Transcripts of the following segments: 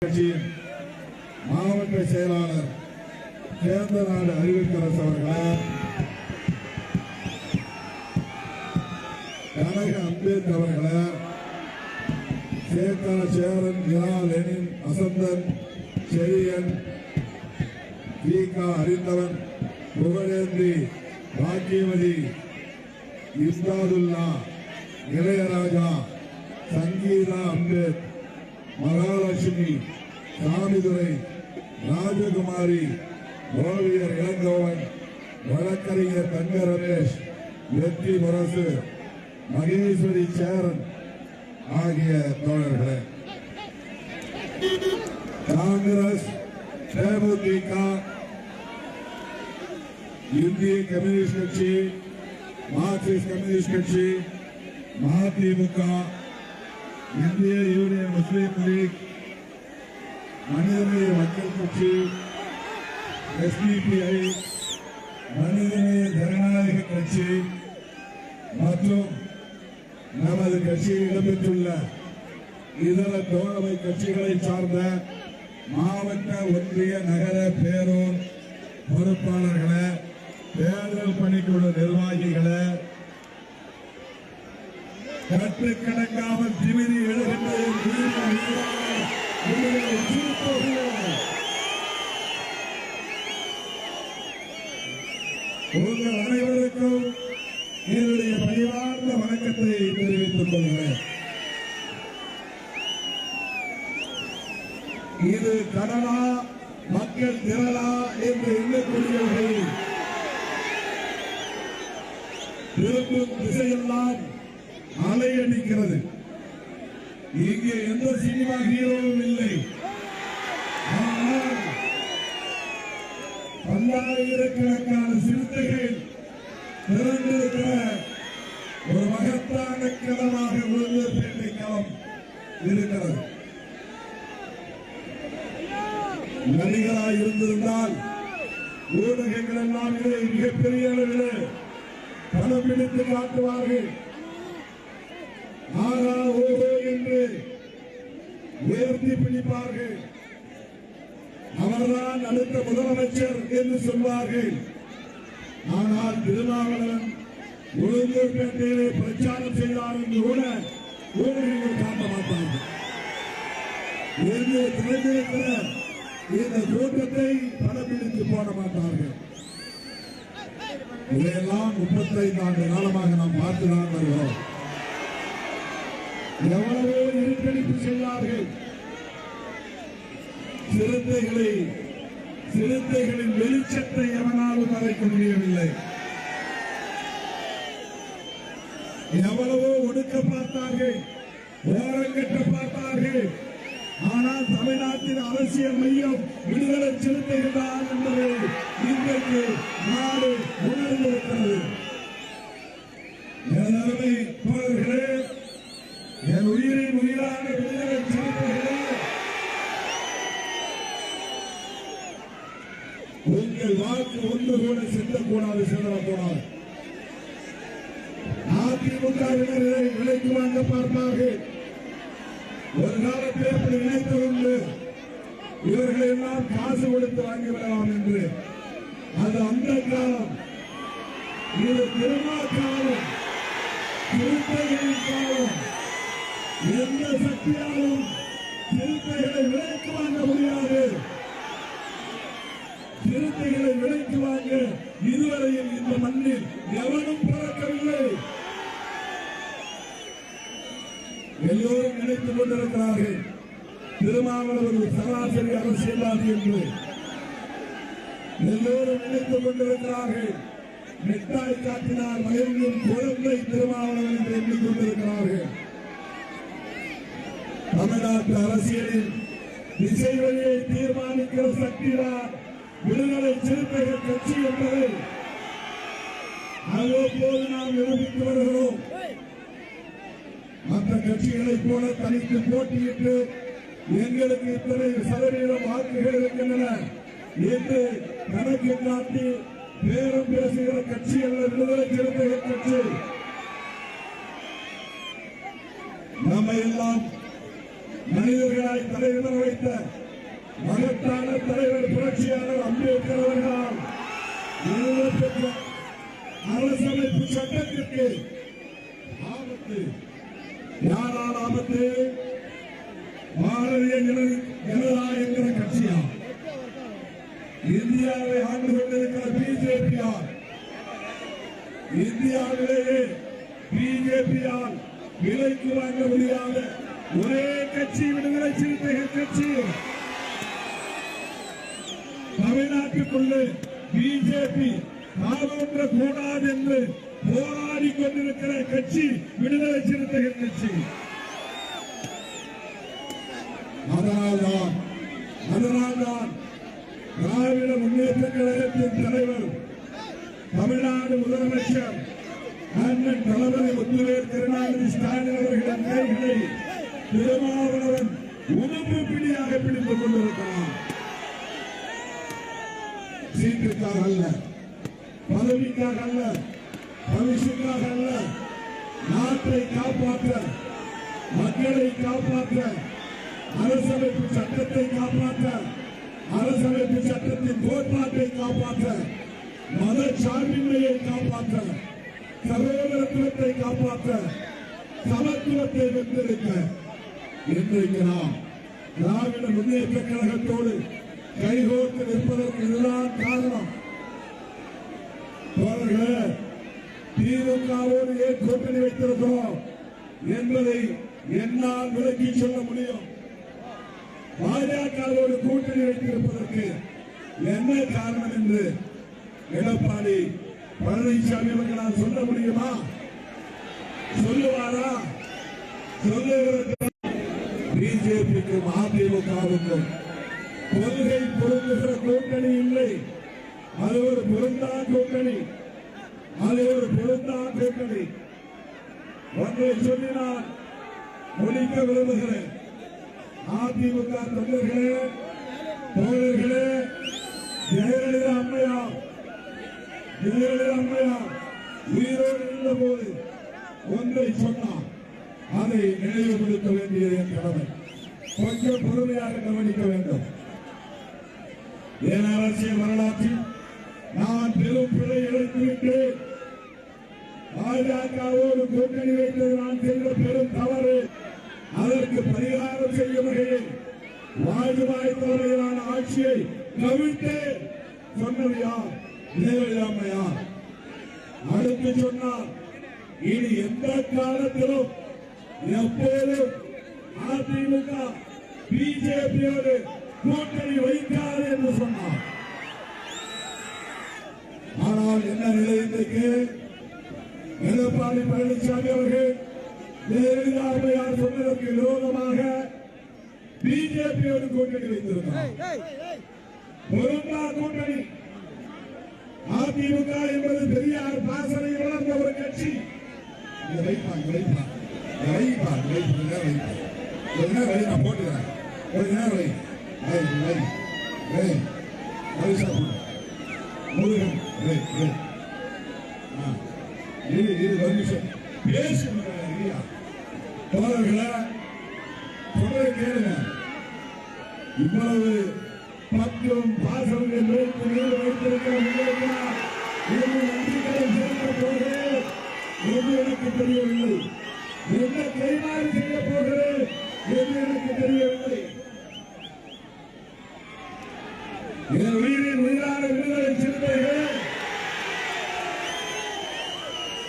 கட்சியின் மாவட்ட செயலாளர் சேந்தநாடு அறிவிக்கரசு அவர்களே, கனக அம்பேத்கர் அவர்களே, சேகா சேரன், இரா லெனின், வசந்தன், செழியன், அறிந்தவன், புகழேந்தி, பாக்கியவதி, இஸ்தாதுல்லா, இளையராஜா, சங்கீதா அம்பேத், மகாலட்சுமி, சாமிதுரை, ராஜகுமாரி, ஓவியர் இளங்கோவன், வழக்கறிஞர் தங்க ரமேஷ், வெற்றி முரசு, மகேஸ்வரி சேரன் ஆகிய தோழர்களே, காங்கிரஸ், தேமுதிக, இந்திய கம்யூனிஸ்ட் கட்சி, மார்க்சிஸ்ட் கம்யூனிஸ்ட் கட்சி, மதிமுக, இந்திய யூனியன் முஸ்லீம் லீக், மனிதநேய மக்கள் கட்சி, SDPI, மனிதநேய ஜனநாயக கட்சி மற்றும் நமது கட்சியில் இடம்பெற்றுள்ள இதர தோழமை கட்சிகளை சார்ந்த மாவட்ட, ஒன்றிய, நகர, பேரூர் பொறுப்பாளர்களே, தேர்தல் பணிக்குழு நிர்வாகிகளே, கட்டுக்கணக்காமல் திமிரி எழுகின்ற உங்கள் அனைவருக்கும் என்னுடைய பணிவார்ந்த வணக்கத்தை தெரிவித்துக் கொள்கிறேன். இது கடலா, மக்கள் திரளா என்று எண்ணக்கூடியவர்கள் திரும்பும் திசையெல்லாம் அலையடிக்கிறது. இங்கே எந்த சினிமா ஹீரோவும் இல்லை. ஆனால் பல்லாயிரக்கணக்கான சிறுத்தைகள் திரண்டிருக்கிற ஒரு மகத்தான களமாக உளுந்தூர்பேட்டை களம் இருக்கிறது. நடிகராக இருந்திருந்தால் ஊடகங்கள் எல்லாம் இதை மிகப்பெரிய அளவில் படம் பிடித்து காட்டுவார்கள். ஆரா ஓஹோ என்று உயர்த்தி பிடிப்பார்கள். அவர்தான் அடுத்த முதலமைச்சர் என்று சொல்வார்கள். ஆனால் திருமாவளவன் உளுந்தூர்பேட்டையிலே பிரச்சாரம் செய்தார் என்று கூட ஊடகங்கள் காட்ட மாட்டார்கள். திறந்திருக்கிற இந்த கூட்டத்தை படம் பிடித்து போட மாட்டார்கள். இதையெல்லாம் 35 ஆண்டு காலமாக நாம் பார்த்துதான் வருகிறோம். எவ்வளவோ இருட்டடிப்பு செய்தார்கள். சிறுத்தைகளின் வெளிச்சத்தை எவனாலும் மறைக்க முடியவில்லை. எவ்வளவோ ஒடுக்க பார்த்தார்கள், ஓரங்கட்ட பார்த்தார்கள். ஆனால் தமிழ்நாட்டின் அரசியல் மையம் விடுதலை சிறுத்தைகள் தான் என்பதை இன்றைக்கு நாடு உணர்ந்திருக்கிறது. எனதருமை தோழர்களே, என் உயிரின் உயிரான விடுதலை சிறுத்தைகளே, உங்கள் வாக்கு ஒன்று கூட செல்லக்கூடாது, செல்லக்கூடாது. அதிமுகவினரை விலைக்கு வாங்க பார்ப்பார்கள். ஒரு காலத்தில் அப்படி நினைத்து கொண்டு இவர்களை எல்லாம் காசு கொடுத்து வாங்கிவிடலாம் என்று. அது அந்த காலம். இது திருமா காலம், சிறுத்தைகளின் காலம். எந்த சக்தியாலும் சிறுத்தைகளை விலைக்கு வாங்க முடியாது. சிறுத்தைகளை விலைக்கு வாங்க இதுவரையில் இந்த மண்ணில் எவனும் பிறக்கவில்லை. எல்லோரும் நினைத்துக் கொண்டிருக்கிறார்கள் திருமாவளவன் ஒரு சராசரி அரசியல்வாதி என்று. எல்லோரும் நினைத்துக் கொண்டிருக்கிறார்கள் மிட்டாய் காட்டினார் மயங்கும் குழந்தை திருமாவளவன் என்று எண்ணிக்கொண்டிருக்கிறார்கள். தமிழ்நாட்டு அரசியலில் திசை வழியை தீர்மானிக்கிற சக்திதான் விடுதலை சிறுத்தைகள் கட்சி என்பதை அவ்வப்போது நாம் நிரூபித்து வருகிறோம். மற்ற கட்சிகளைப் போல தனித்து போட்டியிட்டு எங்களுக்கு இத்தனை சதவீதம் வாக்குகள் இருக்கின்றன என்று கணக்கு காட்டி பேரம் பேசுகிற கட்சி அல்ல விடுதலை சிறுத்தைகள் கட்சி. நம்ம எல்லாம் மனிதர்களாய் தலைவர் வைத்த மகத்தான தலைவர் புரட்சியாளர் அம்பேத்கர் அவர்களால் நிறுவப்பெற்ற அரசமைப்பு சட்டத்திற்கு ஆபத்து. யாரால் ஆபத்து? பாரதிய ஜனதா என்கிற கட்சியா? இந்தியாவை ஆண்டு கொண்டிருக்கிற பிஜேபியால், இந்தியாவிலேயே பிஜேபியால் விலைக்கு வாங்க முடியாத ஒரே கட்சி விடுதலை சிறுத்தைகள் கட்சி. தமிழ்நாட்டுக்குள்ளே பிஜேபி காலொன்ற கூடாது என்று போராடி கொண்டிருக்கிற கட்சி விடுதலை சிறுத்தைகள் கட்சி. அதனால்தான் திராவிட முன்னேற்ற கழகத்தின் தலைவர், தமிழ்நாடு முதலமைச்சர் அண்ணன் தளபதி முத்துவேல் கருணாநிதி ஸ்டாலின் அவர்களின் கைகளை திருமாவளவன் உணவு பிடியாக பிடித்துக் கொண்டிருக்கிறார். சீட்டுக்காக அல்ல, பதவிக்காக அல்ல, பரிசுக்காக அல்ல, நாட்டை காப்பாற்ற, மக்களை காப்பாற்ற, அரசமைப்பு சட்டத்தை காப்பாற்ற, அரசமைப்பு சட்டத்தின் கோட்பாட்டை காப்பாற்ற, மத சார்பின்மையை காப்பாற்ற, சகோதரத்துவத்தை காப்பாற்ற, சமத்துவத்தை வென்றெடுக்க இன்றைக்கு நாம் திராவிட முன்னேற்ற கழகத்தோடு கைகோர்த்து நிற்பதற்கு இதுதான் காரணம். திமுகவோடு ஏன் கூட்டணி வைத்திருக்கிறோம் என்பதை என்னால் விளக்கி சொல்ல முடியும். பாஜகவோடு கூட்டணி வைத்திருப்பதற்கு என்ன காரணம் என்று எடப்பாடி பழனிசாமி அவர்களால் சொல்ல முடியுமா? சொல்லுவாரா? சொல்லுவதற்கு பிஜேபிக்கும் அதிமுகவுக்கும் கொள்கை பொருந்துகிற கூட்டணி இல்லை. அது ஒரு பொருந்தா கூட்டணி. ஒன்றை சொல்லி நான் முடிக்க விரும்புகிறேன். அதிமுக தொண்டர்களே, தோழர்களே, ஜெயலலிதா அம்மையார் உயிரோடு இருந்த போது ஒன்றை சொன்னார். அதை நினைவுபடுத்த வேண்டியது என் கடமை. கொஞ்சம் பொறுமையாக கவனிக்க வேண்டும். என் அரசியல் வரலாற்றில் நான் பெரும் பிழை இழைத்துவிட்டேன். பாஜகவோடு கூட்டணி வைத்தது நான் செய்த பெரும் தவறு. அதற்கு பரிகாரம் செய்யும் வகையில் வாஜ்பாய் தலைமையிலான ஆட்சியை கவிழ்த்தேன். சொன்னது யார்? ஜெயலலிதா அம்மையார். அடுத்து சொன்னார், இனி எந்த காலத்திலும் எப்போதும் அதிமுக பிஜேபியோடு கூட்டணி வைக்காது என்று சொன்னார். ஆனால் என்ன நிலை இன்றைக்கு? எடப்பாடி பழனிசாமி அவர்கள் ஜெயலலிதா அம்மையார் சொன்னதற்கு விரோதமாக பிஜேபியோடு கூட்டணி வைத்திருக்கிறார். பொருந்தா கூட்டணி. அதிமுக என்பது பெரியார் பாசனை வளர்ந்த ஒரு கட்சி. போட்டுக்கிறேன். இவ்வளவு பற்றும் பாசம் வைத்திருக்கிற எனக்கு தெரியவில்லை. என்ன கைமாறு செய்ய போகிறேன் என்று எனக்கு தெரியவில்லை. என் உயிரின் உயிரான விடுதலை சிறுத்தைகள்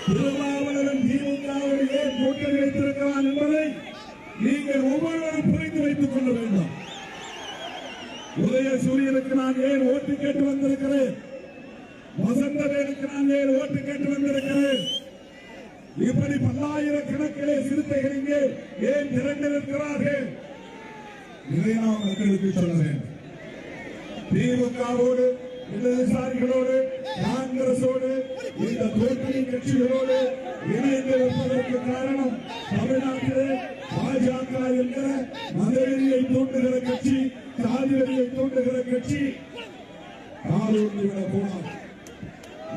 திருமாவளவன் திமுகவோடு ஏன் கூட்டணி வைத்திருக்கிறான் என்பதை நீங்கள் ஒவ்வொருவரும் புரிந்து வைத்துக் கொள்ள வேண்டும். உதயசூரியனுக்கு நான் ஏன் ஓட்டு கேட்டு வந்திருக்கிறேன்? வசந்தவேலுக்கு நான் ஏன் ஓட்டு கேட்டு வந்திருக்கிறேன்? இப்படி பல்லாயிரக்கணக்கிலே சிறுத்தைகள் இங்கே ஏன் திரண்டு நிற்கிறார்கள்? இதை நாம் மக்களுக்கு சொல்ல வேண்டும். திமுகவோடு, இடதுசாரிகளோடு, காங்கிரசோடு, இந்த கூட்டணி கட்சிகளோடு இணைந்து இருப்பதற்கு காரணம் தமிழ்நாட்டிலே பாஜக என்கிற மதவெறியை தூண்டுகிற கட்சி, சாதிவெறியை தூண்டுகிற கட்சி காலூன்றி விடக்கூடாது,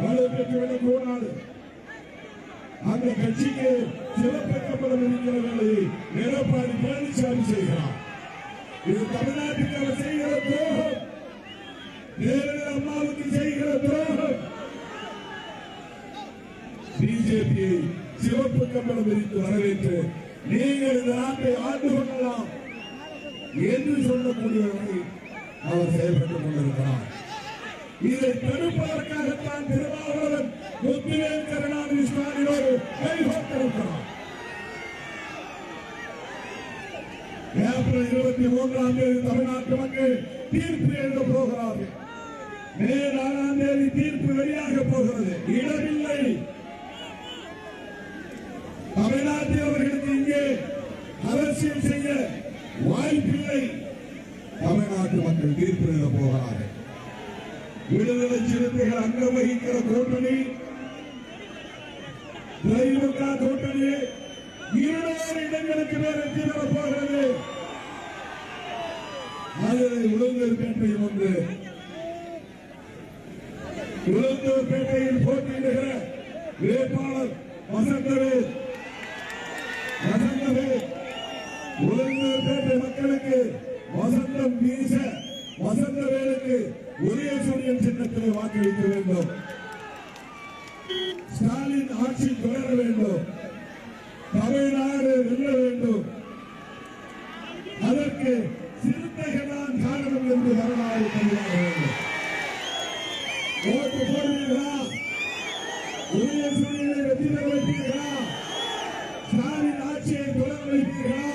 வலுப்பெற்று விடக்கூடாது. அந்த கட்சிக்கு சிறப்பு கம்பளம் இருக்கிற வேலையை எடப்பாடி பழனிசாமி செய்கிறார். இது தமிழ்நாட்டுக்கு அவர் செய்கிற துரோகம், ஜெயலலிதா அம்மாவுக்கு செய்கிற துரோகம். பிஜேபியை சிவப்பு கம்பளம் விரித்து வரவேற்று நீங்கள் இந்த நாட்டை ஆண்டு கொள்ளலாம் என்று சொல்லக்கூடியவரை அவர் செயல்பட்டுக் கொண்டிருக்கிறார். இதை தடுப்பதற்காகத்தான் திருமாவளவன் முத்துவேல் கருணாநிதி ஸ்டாலினோடு கைகோர்த்திருக்கிறார். ஏப்ரல் 23ஆம் தேதி தமிழ்நாட்டு மக்கள் தீர்ப்பு எழுத போகிறார்கள். மே 4ஆம் தேதி தீர்ப்பு வெளியாக போகிறது. இடமில்லை தமிழ்நாட்டில் அவர்களுக்கு இங்கே அரசியல் செய்ய வாய்ப்பில்லை. தமிழ்நாட்டு மக்கள் தீர்ப்பு எழுத போகிறார்கள். விடுதலை சிறுத்தைகள் அங்கம் வகிக்கிற கூட்டணி திமுக கூட்டணி 200 இடங்களுக்கு மேல் வெற்றி பெறப் போகிறது. அதில் உளுந்தூர்பேட்டையில் ஒன்று. உளுந்தூர்பேட்டையில் போட்டியிடுகிற வேட்பாளர் வசந்தவேல். உளுந்தூர்பேட்டை மக்களுக்கு வசந்தம் வீச வசந்தவேலுக்கு உதயசூரியன் சின்னத்திலே வாக்களிக்க வேண்டும். ஸ்டாலின் ஆட்சி தொடர வேண்டும். தமிழ்நாடு வெல்ல வேண்டும். அதற்கு சிறுத்தைகள் தான் காரணம் என்று வரலாறு பதிவாக வேண்டும். ஓட்டு போடுவீர்களா? உதயசூரியனை வெற்றி பெற வைப்பீர்களா? ஸ்டாலின் ஆட்சியை தொடர வைப்பீர்களா?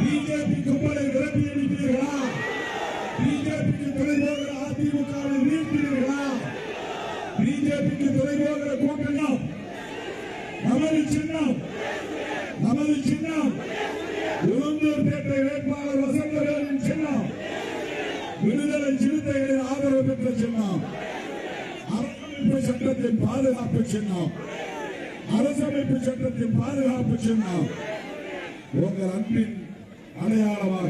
பிஜேபி கும்பலை விரட்டி அடிப்பீர்களா? பிஜேபிக்கு துணை போகிற அதிமுகவை வீழ்த்தீர்களா? பிஜேபிக்கு துணை போகிற கூட்டணி நமது சின்னம், நமது சின்னம் உளுந்தூர்பேட்டை வேட்பாளர் வசந்தவேலின் சின்னம், விடுதலை சிறுத்தைகளின் ஆதரவு பெற்ற சின்னம், அரசமைப்பு சட்டத்தின் பாதுகாப்பு சின்னம், அரசமைப்பு சட்டத்தின் பாதுகாப்பு சின்னம். உங்கள் அன்பின் அடையாளமாக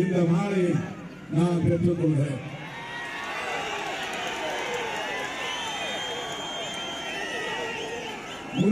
இந்த மாலையை நான் பெற்றுக் கொள்கிறேன்.